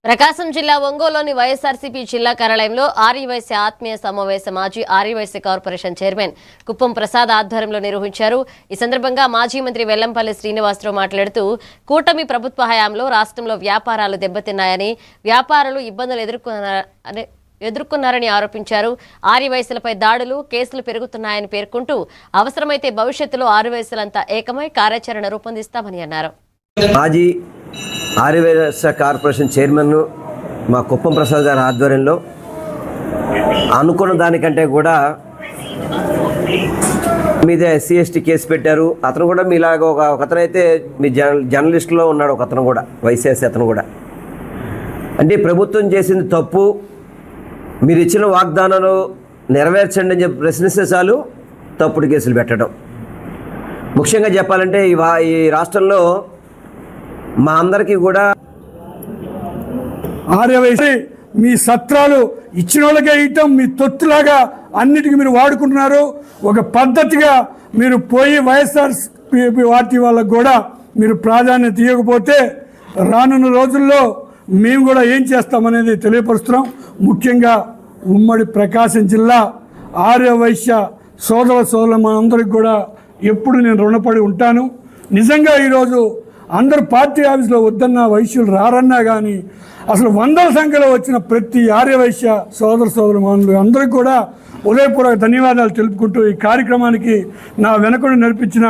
ప్రకాశం జిల్లా ఒంగోలులోని వైఎస్ఆర్సీపీ జిల్లా కార్యాలయంలో ఆర్యవైశ్య ఆత్మీయ సమావేశం మాజీ ఆర్యవైశ్య కార్పొరేషన్ చైర్మన్ కుప్పం ప్రసాద్ ఆధ్వర్యంలో నిర్వహించారు. ఈ సందర్భంగా మాజీ మంత్రి వెల్లంపల్లి శ్రీనివాసరావు మాట్లాడుతూ కూటమి ప్రభుత్వ హయాంలో రాష్ట్రంలో వ్యాపారాలు దెబ్బతిన్నాయని, వ్యాపారులు ఇబ్బందులు ఎదుర్కొన్నారని ఆరోపించారు. ఆర్యవైశ్యులపై దాడులు, కేసులు పెరుగుతున్నాయని పేర్కొంటూ అవసరమైతే భవిష్యత్తులో ఆర్యవైశ్యులంతా ఏకమై కార్యాచరణ రూపొందిస్తామని అన్నారు. మాజీ ఆర్యవైశ్య కార్పొరేషన్ చైర్మన్ మా కుప్పం ప్రసాద్ గారి ఆధ్వర్యంలో అనుకున్న దానికంటే కూడా మీద SC/ST కేసు పెట్టారు. అతను కూడా మీలాగా ఒకతను అయితే మీ జర్నలిస్టులో ఉన్నాడు. ఒకతను కూడా వైసీఎస్ అతను కూడా అంటే ప్రభుత్వం చేసింది తప్పు, మీరు ఇచ్చిన వాగ్దానాలు నెరవేర్చండి అని చెప్పి ప్రశ్నిస్తే చాలు తప్పుడు కేసులు పెట్టడం. ముఖ్యంగా చెప్పాలంటే ఈ రాష్ట్రంలో మా అందరికీ కూడా ఆర్యవైశ్య మీ సత్రాలు ఇచ్చిన వాళ్ళకే ఇవ్వటం మీ తొత్తులాగా అన్నిటికీ మీరు వాడుకుంటున్నారు. ఒక పద్ధతిగా మీరు పోయి వైఎస్ఆర్ పార్టీ వాళ్ళకు కూడా మీరు ప్రాధాన్యత ఇవ్వకపోతే రానున్న రోజుల్లో మేము కూడా ఏం చేస్తామనేది తెలియపరుస్తున్నాం. ముఖ్యంగా ఉమ్మడి ప్రకాశం జిల్లా ఆర్యవైశ్య సోదరుల మనందరికి కూడా ఎప్పుడు నేను రుణపడి ఉంటాను. నిజంగా ఈరోజు అందరు పార్టీ ఆఫీసులో వద్దన్న వైశ్యులు రారన్నా కానీ అసలు వందల సంఖ్యలో వచ్చిన ప్రతి ఆర్యవైశ్య సోదరులు అందరికీ కూడా ఉదయపూర్వక ధన్యవాదాలు తెలుపుకుంటూ ఈ కార్యక్రమానికి నా వెనకడు నడిపించిన